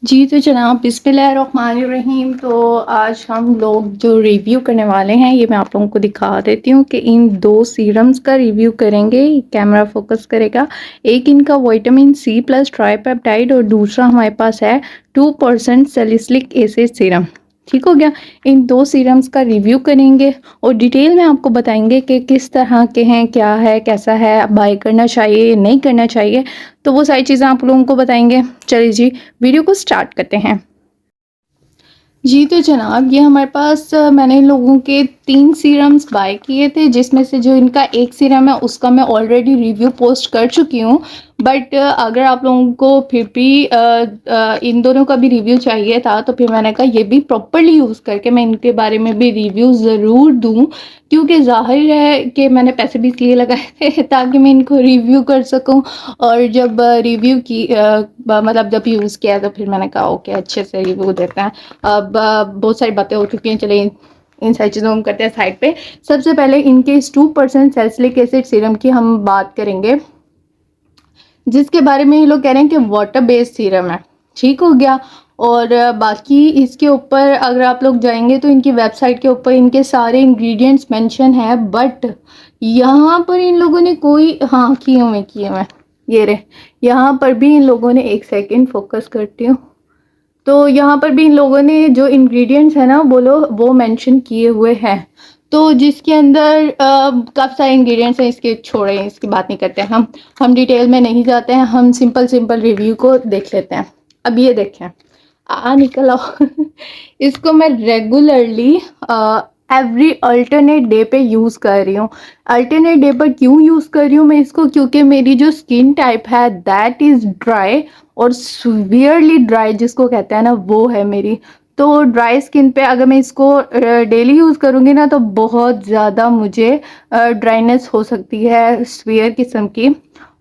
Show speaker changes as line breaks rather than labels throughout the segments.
जी, तो जनाब बिस्मिल्लाहिर्रहमानिर्रहीम। तो आज हम लोग जो रिव्यू करने वाले हैं, ये मैं आप लोगों को दिखा देती हूँ कि इन 2 सीरम्स का रिव्यू करेंगे। कैमरा फोकस करेगा। एक इनका विटामिन सी प्लस ट्राइपेप्टाइड और दूसरा हमारे पास है 2% सैलिसिलिक एसिड सीरम। ठीक हो गया। इन 2 सीरम्स का रिव्यू करेंगे और डिटेल में आपको बताएंगे कि किस तरह के हैं, क्या है, कैसा है, बाय करना चाहिए, नहीं करना चाहिए। तो वो सारी चीज़ें आप लोगों को बताएंगे। चलिए जी, वीडियो को स्टार्ट करते हैं। जी, तो जनाब ये हमारे पास मैंने इन लोगों के 3 सीरम्स बाय किए थे, जिसमें से जो इनका एक सीरम है उसका मैं ऑलरेडी रिव्यू पोस्ट कर चुकी हूँ। बट अगर आप लोगों को फिर भी इन दोनों का भी रिव्यू चाहिए था, तो फिर मैंने कहा ये भी प्रॉपर्ली यूज़ करके मैं इनके बारे में भी रिव्यू ज़रूर दूँ। क्योंकि ज़ाहिर है कि मैंने पैसे भी इसलिए लगाए थे ताकि मैं इनको रिव्यू कर सकूँ। और जब रिव्यू की मतलब जब यूज़ किया तो फिर मैंने कहा ओके, अच्छे से रिव्यू देते हैं। अब बहुत सारी बातें हो चुकी हैं, चलिए इन सारी चीज़ों को हम करते हैं साइड पे। सबसे पहले इनके इस 2% सैलिसिलिक एसिड सीरम की हम बात करेंगे, जिसके बारे में ये लोग कह रहे हैं कि वाटर बेस्ड सीरम है। ठीक हो गया। और बाकी इसके ऊपर अगर आप लोग जाएंगे तो इनकी वेबसाइट के ऊपर इनके सारे इंग्रेडिएंट्स मेंशन है, बट यहाँ पर इन लोगों ने कोई हाँ किए हुए ये रहे। यहाँ पर भी इन लोगों ने, एक सेकेंड फोकस करती हूँ, तो यहाँ पर भी इन लोगों ने जो इंग्रेडिएंट्स है ना वो मेंशन किए हुए हैं। तो जिसके अंदर काफ़ी सारे इंग्रेडिएंट्स हैं, इसके छोड़े, इसकी बात नहीं करते हैं हम डिटेल में नहीं जाते हैं, हम सिंपल रिव्यू को देख लेते हैं। अब ये देखें, निकल आओ इसको मैं रेगुलरली एवरी अल्टरनेट डे पे यूज़ कर रही हूँ। अल्टरनेट डे पर क्यों यूज़ कर रही हूँ मैं इसको, क्योंकि मेरी जो स्किन टाइप है दैट इज़ ड्राई और सीवियरली ड्राई जिसको कहते हैं ना, वो है मेरी। तो ड्राई स्किन पे अगर मैं इसको डेली यूज़ करूँगी ना, तो बहुत ज़्यादा मुझे ड्राइनेस हो सकती है, सीवियर किस्म की।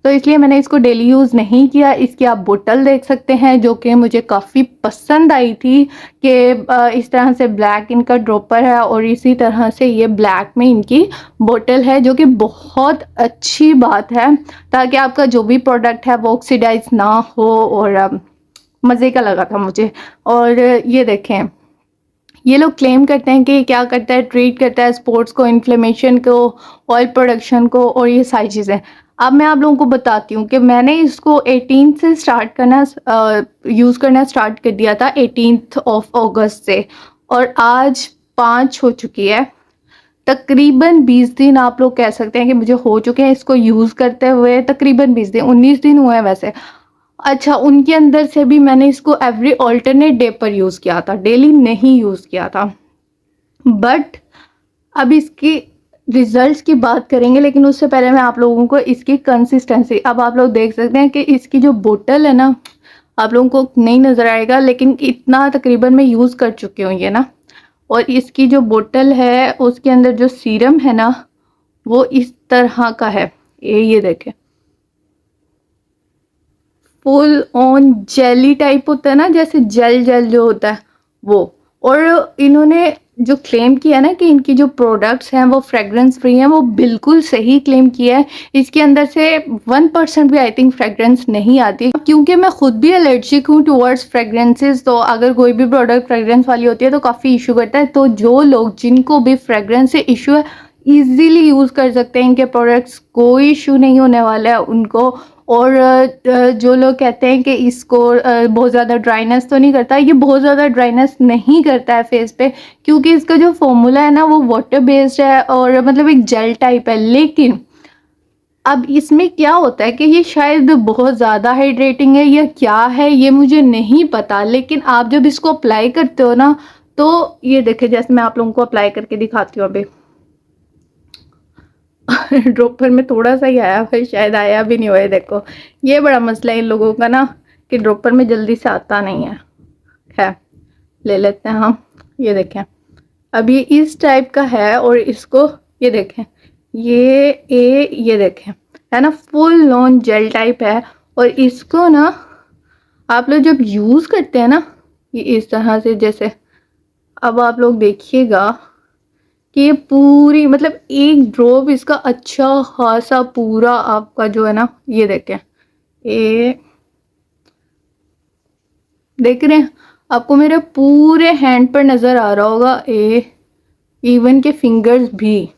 तो इसलिए मैंने इसको डेली यूज़ नहीं किया। इसकी आप बोतल देख सकते हैं, जो कि मुझे काफ़ी पसंद आई थी कि इस तरह से ब्लैक इनका ड्रॉपर है और इसी तरह से ये ब्लैक में इनकी बोतल है, जो कि बहुत अच्छी बात है, ताकि आपका जो भी प्रोडक्ट है वो ऑक्सीडाइज ना हो। और मज़े का लगा था मुझे। और ये देखें, ये लोग क्लेम करते हैं कि क्या करता है, ट्रीट करता है स्पोर्ट्स को, इन्फ्लेमेशन को, ऑयल प्रोडक्शन को और ये सारी चीज़ें। अब मैं आप लोगों को बताती हूँ कि मैंने इसको 18 से स्टार्ट करना यूज़ करना स्टार्ट कर दिया था, 18 से, और आज 5 हो चुकी है। तकरीबन 20 दिन आप लोग कह सकते हैं कि मुझे हो चुके हैं इसको यूज़ करते हुए। तकरीबन 20 दिन, 19 दिन हुए हैं वैसे। अच्छा, उनके अंदर से भी मैंने इसको एवरी अल्टरनेट डे पर यूज़ किया था, डेली नहीं यूज़ किया था। बट अब इसकी रिजल्ट्स की बात करेंगे, लेकिन उससे पहले मैं आप लोगों को इसकी कंसिस्टेंसी, अब आप लोग देख सकते हैं कि इसकी जो बोतल है ना, आप लोगों को नहीं नज़र आएगा, लेकिन इतना तकरीबन मैं यूज़ कर चुकी हूँ ये ना। और इसकी जो बोतल है उसके अंदर जो सीरम है ना, वो इस तरह का है। ये देखें, फुल ऑन जेली टाइप होता है ना, जैसे जेल जेल जो होता है वो। और इन्होंने जो क्लेम किया ना कि इनकी जो प्रोडक्ट्स हैं वो फ्रेगरेंस फ्री हैं, वो बिल्कुल सही क्लेम किया है। इसके अंदर से 1% भी आई थिंक फ्रेगरेंस नहीं आती, क्योंकि मैं खुद भी एलर्जिक हूँ टूवर्ड्स फ्रेगरेंसेस। तो अगर कोई भी प्रोडक्ट फ्रेगरेंस वाली होती है तो काफ़ी इशू करता है। तो जो लोग जिनको भी फ्रेगरेंस से इशू है, ईजीली यूज़ कर सकते हैं इनके प्रोडक्ट्स, कोई इशू नहीं होने वाला है उनको। और जो लोग कहते हैं कि इसको बहुत ज़्यादा ड्राइनेस तो नहीं करता, ये बहुत ज़्यादा ड्राइनेस नहीं करता है फेस पे, क्योंकि इसका जो फॉर्मूला है ना वो वाटर बेस्ड है और मतलब एक जेल टाइप है। लेकिन अब इसमें क्या होता है कि ये शायद बहुत ज़्यादा हाइड्रेटिंग है या क्या है, ये मुझे नहीं पता। लेकिन आप जब इसको अप्लाई करते हो ना, तो ये देखे, जैसे मैं आप लोगों को अप्लाई करके दिखाती हूँ अभी ड्रॉपर में थोड़ा सा ही आया, फिर शायद आया भी नहीं हुआ है। देखो, ये बड़ा मसला है इन लोगों का ना, कि ड्रॉपर में जल्दी से आता नहीं है। खैर, ले लेते हैं हम। ये देखें, अब ये इस टाइप का है और इसको ये देखें, ये देखें, है ना, फुल नॉन जेल टाइप है। और इसको ना आप लोग जब यूज़ करते हैं ना, ये इस तरह से, जैसे अब आप लोग देखिएगा कि ये पूरी, मतलब एक ड्रॉप इसका अच्छा खासा पूरा आपका जो है ना, ये देखें, ये देख रहे हैं, आपको मेरे पूरे हैंड पर नज़र आ रहा होगा, इवन के फिंगर्स भी।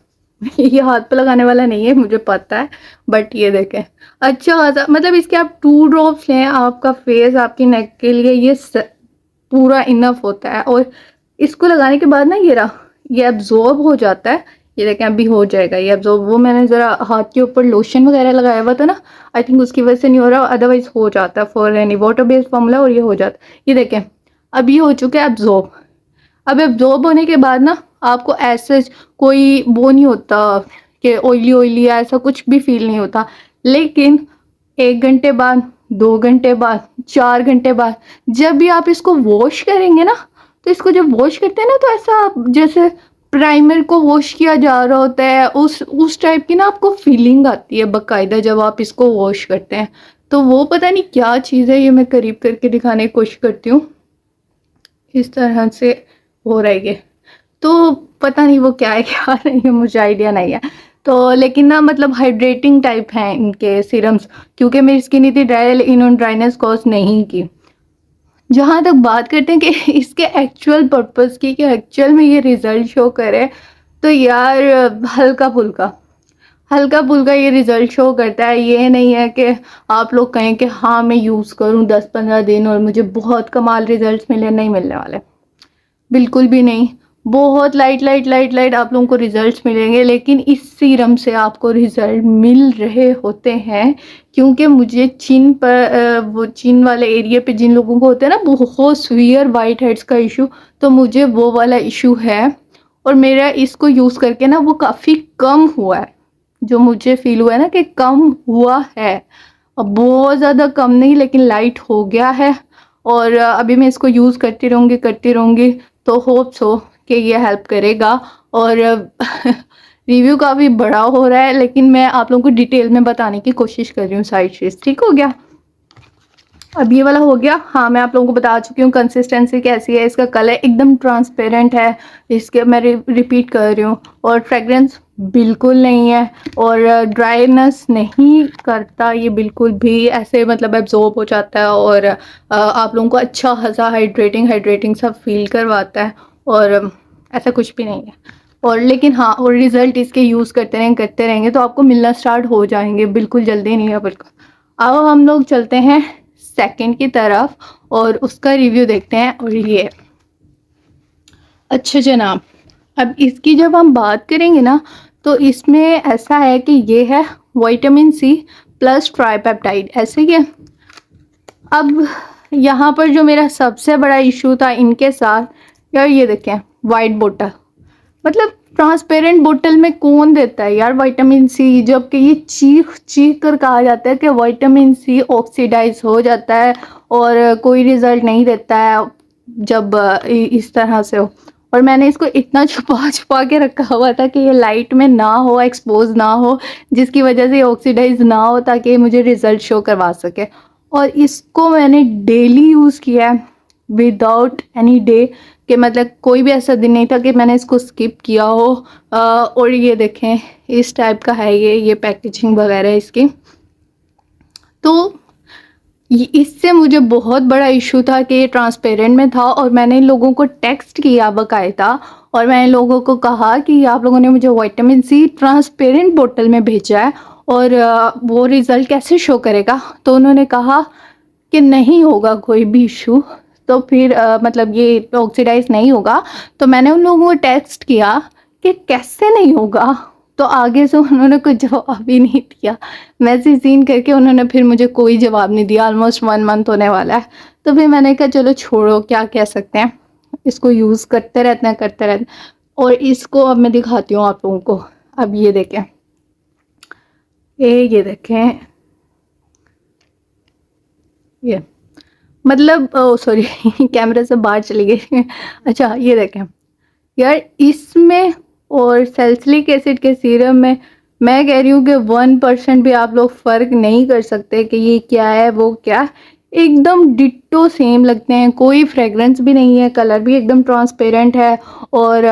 ये हाथ पे लगाने वाला नहीं है मुझे पता है, बट ये देखें अच्छा खासा, मतलब इसके आप 2 ड्रॉप्स लें आपका फेस आपकी नेक के लिए ये पूरा इनफ होता है। और इसको लगाने के बाद ना ये एब्जॉर्ब हो जाता है। ये देखें अभी हो जाएगा ये एब्जॉर्ब। वो मैंने ज़रा हाथ के ऊपर लोशन वगैरह लगाया हुआ था ना, आई थिंक उसकी वजह से नहीं हो रहा, अदरवाइज हो जाता है for any water based formula, और ये हो जाता है। ये देखें अब ये हो चुका है एब्जॉर्ब। अब एब्जॉर्ब होने के बाद ना आपको ऐसे कोई वो नहीं होता कि ऑयली ऑयली ऐसा कुछ भी फील नहीं होता। लेकिन 1 घंटे बाद, 2 घंटे बाद, 4 घंटे बाद जब भी आप इसको वॉश करेंगे ना, तो इसको जब वॉश करते हैं ना तो ऐसा जैसे प्राइमर को वॉश किया जा रहा होता है, उस टाइप की ना आपको फीलिंग आती है बाकायदा जब आप इसको वॉश करते हैं। तो वो पता नहीं क्या चीज़ है, ये मैं करीब करके दिखाने की कोशिश करती हूँ। इस तरह से हो रहा है ये, तो पता नहीं वो क्या है क्या नहीं है, मुझे आइडिया नहीं है। तो लेकिन ना मतलब हाइड्रेटिंग टाइप हैं इनके सीरम्स, क्योंकि मेरी स्किन इतनी ड्राई, इन्होंने ड्राइनेस कॉज नहीं की। जहाँ तक बात करते हैं कि इसके एक्चुअल पर्पस की, कि एक्चुअल में ये रिज़ल्ट शो करे, तो यार हल्का फुल्का ये रिज़ल्ट शो करता है। ये नहीं है कि आप लोग कहें कि हाँ मैं यूज़ करूँ 10-15 दिन और मुझे बहुत कमाल रिज़ल्ट मिले, नहीं मिलने वाले, बिल्कुल भी नहीं। बहुत लाइट आप लोगों को रिजल्ट्स मिलेंगे, लेकिन इस सीरम से आपको रिजल्ट मिल रहे होते हैं। क्योंकि मुझे चिन पर वो चिन वाले एरिया पे जिन लोगों को होता है ना बहुत सीवियर वाइट हेड्स का इशू, तो मुझे वो वाला इशू है। और मेरा इसको यूज़ करके ना वो काफ़ी कम हुआ है, जो मुझे फील हुआ है ना कि कम हुआ है। अब बहुत ज़्यादा कम नहीं, लेकिन लाइट हो गया है। और अभी मैं इसको यूज़ करती रहूँगी, तो होप सो कि ये हेल्प करेगा। और रिव्यू काफ़ी बड़ा हो रहा है, लेकिन मैं आप लोगों को डिटेल में बताने की कोशिश कर रही हूँ सारी चीज़। ठीक हो गया, अब ये वाला हो गया। हाँ मैं आप लोगों को बता चुकी हूँ कंसिस्टेंसी कैसी है, इसका कलर एकदम ट्रांसपेरेंट है, इसके मैं रिपीट कर रही हूँ। और फ्रेगरेंस बिल्कुल नहीं है, और ड्राइनेस नहीं करता ये बिल्कुल भी, ऐसे मतलब एब्जॉर्ब हो जाता है। और आप लोगों को अच्छा खासा हाइड्रेटिंग सा फील करवाता है, और ऐसा कुछ भी नहीं है। और लेकिन हाँ, और रिज़ल्ट इसके यूज़ करते रहेंगे तो आपको मिलना स्टार्ट हो जाएंगे, बिल्कुल जल्दी नहीं है बिल्कुल। अब हम लोग चलते हैं सेकंड की तरफ और उसका रिव्यू देखते हैं। और ये अच्छा जनाब, अब इसकी जब हम बात करेंगे ना, तो इसमें ऐसा है कि ये है विटामिन सी प्लस ट्राइपेप्टाइड, ऐसे ही है। अब यहाँ पर जो मेरा सबसे बड़ा इशू था इनके साथ, यार ये देखें वाइट बोतल, मतलब ट्रांसपेरेंट बोतल में कौन देता है यार विटामिन सी, जबकि ये चीख चीख कर कहा जाता है कि विटामिन सी ऑक्सीडाइज हो जाता है और कोई रिजल्ट नहीं देता है जब इस तरह से हो। और मैंने इसको इतना छुपा छुपा के रखा हुआ था कि ये लाइट में ना हो, एक्सपोज ना हो, जिसकी वजह से ऑक्सीडाइज ना हो, ताकि मुझे रिजल्ट शो करवा सके। और इसको मैंने डेली यूज़ किया है विदाउट एनी डे, कि मतलब कोई भी ऐसा दिन नहीं था कि मैंने इसको स्किप किया हो। और ये देखें इस टाइप का है ये पैकेजिंग वगैरह इसकी। तो इससे मुझे बहुत बड़ा इशू था कि ये ट्रांसपेरेंट में था, और मैंने इन लोगों को टेक्स्ट किया बाकायदा, और मैंने लोगों को कहा कि आप लोगों ने मुझे विटामिन सी ट्रांसपेरेंट बोतल में भेजा है और वो रिज़ल्ट कैसे शो करेगा। तो उन्होंने कहा कि नहीं होगा कोई भी इशू, तो फिर मतलब ये ऑक्सीडाइज नहीं होगा। तो मैंने उन लोगों को टेक्स्ट किया कि कैसे नहीं होगा, तो आगे से उन्होंने कोई जवाब ही नहीं दिया। मैसेज सीन करके उन्होंने फिर मुझे कोई जवाब नहीं दिया। ऑलमोस्ट 1 मंथ होने वाला है। तो फिर मैंने कहा चलो छोड़ो, क्या कह सकते हैं, इसको यूज़ करते रहते हैं। और इसको अब मैं दिखाती हूँ आप लोगों को। अब ये देखें, ये देखें, ये मतलब सॉरी कैमरे से बाहर चली गई। अच्छा ये देखें यार, इसमें और सैलिसिलिक एसिड के सीरम में मैं कह रही हूँ कि 1% भी आप लोग फ़र्क नहीं कर सकते कि ये क्या है वो क्या, एकदम डिट्टो सेम लगते हैं। कोई फ्रेगरेंस भी नहीं है, कलर भी एकदम ट्रांसपेरेंट है। और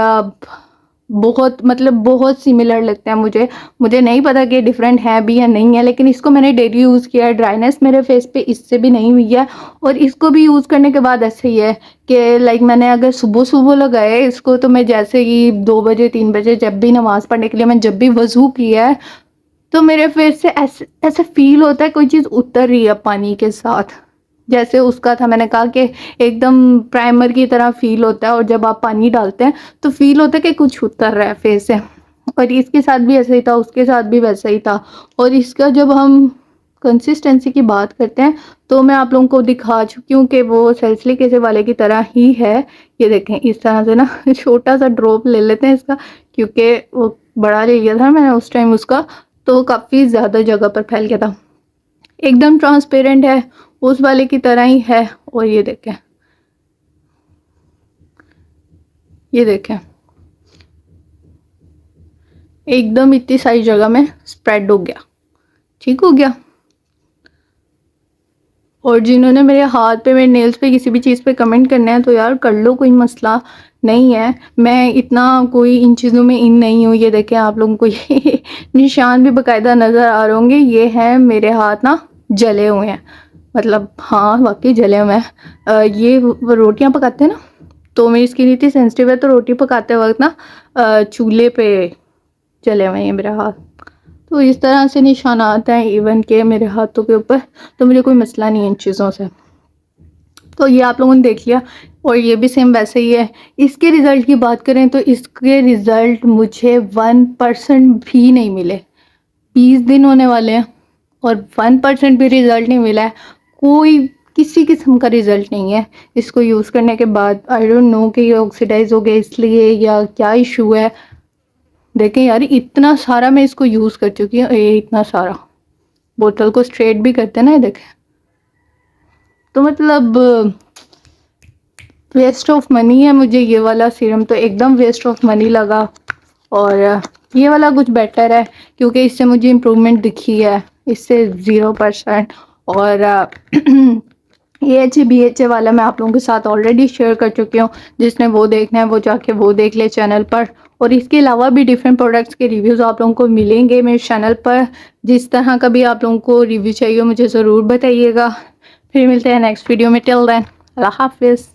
बहुत मतलब बहुत सिमिलर लगता है मुझे। मुझे नहीं पता कि डिफरेंट है भी या नहीं है, लेकिन इसको मैंने डेली यूज़ किया है। ड्राइनेस मेरे फेस पे इससे भी नहीं हुई है, और इसको भी यूज़ करने के बाद ऐसे ही है कि लाइक मैंने अगर सुबह सुबह लगाया है इसको, तो मैं जैसे ही 2 बजे 3 बजे जब भी नमाज़ पढ़ने के लिए मैं जब भी वज़ू किया है, तो मेरे फेस से ऐसे ऐसे फील होता है कोई चीज़ उतर रही है पानी के साथ। जैसे उसका था, मैंने कहा कि एकदम प्राइमर की तरह फील होता है, और जब आप पानी डालते हैं तो फील होता है कि कुछ उतर रहा है फेस से। और इसके साथ भी ऐसा ही था, उसके साथ भी वैसा ही था। और इसका जब हम कंसिस्टेंसी की बात करते हैं तो मैं आप लोगों को दिखा चुकी हूँ कि वो सैलिसिलिक एसिड वाले की तरह ही है। ये देखें इस तरह से ना छोटा सा ड्रॉप ले लेते हैं इसका, क्योंकि वो बड़ा ले लिया था मैंने उस टाइम उसका, तो काफ़ी ज़्यादा जगह पर फैल गया था। एकदम ट्रांसपेरेंट है, उस वाले की तरह ही है। और ये देखें, ये देखें एकदम इतनी सारी जगह में स्प्रेड हो गया, ठीक हो गया। और जिन्होंने मेरे हाथ पे, मेरे नेल्स पे, किसी भी चीज़ पे कमेंट करना है तो यार कर लो, कोई मसला नहीं है। मैं इतना कोई इन चीज़ों में इन नहीं हूँ। ये देखें आप लोगों को ये निशान भी बाकायदा नज़र आ रहे होंगे। ये हैं मेरे हाथ ना जले हुए हैं, मतलब हाँ वाकई जले हुए हैं। ये रोटियां पकाते हैं ना, तो मेरी स्किन इतनी सेंसिटिव है, तो रोटी पकाते वक्त ना चूल्हे पे जले हुए हैं मेरे हाथ। तो इस तरह से निशानात हैं इवन के मेरे हाथों के ऊपर, तो मुझे कोई मसला नहीं है इन चीज़ों से। तो ये आप लोगों ने देख लिया, और ये भी सेम वैसे ही है। इसके रिज़ल्ट की बात करें तो इसके रिज़ल्ट मुझे 1% भी नहीं मिले। 20 दिन होने वाले हैं और 1% भी रिज़ल्ट नहीं मिला है। कोई किसी किस्म का रिज़ल्ट नहीं है इसको यूज़ करने के बाद। आई डोंट नो कि ये ऑक्सीडाइज हो गया इसलिए या क्या इशू है। देखें यार इतना सारा मैं इसको यूज़ कर चुकी हूँ, ये इतना सारा बोतल को स्ट्रेट भी करते हैं ना, ये देखें। तो मतलब वेस्ट ऑफ मनी है मुझे ये वाला सीरम, तो एकदम वेस्ट ऑफ मनी लगा। और ये वाला कुछ बेटर है क्योंकि इससे मुझे इम्प्रूवमेंट दिखी है, इससे 0%। और AHA BHA वाला मैं आप लोगों के साथ ऑलरेडी शेयर कर चुकी हूँ। जिसने वो देखना है वो जाके वो देख ले चैनल पर। और इसके अलावा भी डिफरेंट प्रोडक्ट्स के रिव्यूज़ आप लोगों को मिलेंगे मेरे चैनल पर। जिस तरह का भी आप लोगों को रिव्यू चाहिए मुझे ज़रूर बताइएगा। फिर मिलते हैं नेक्स्ट वीडियो में। टिल देन अल्लाह हाफिज़।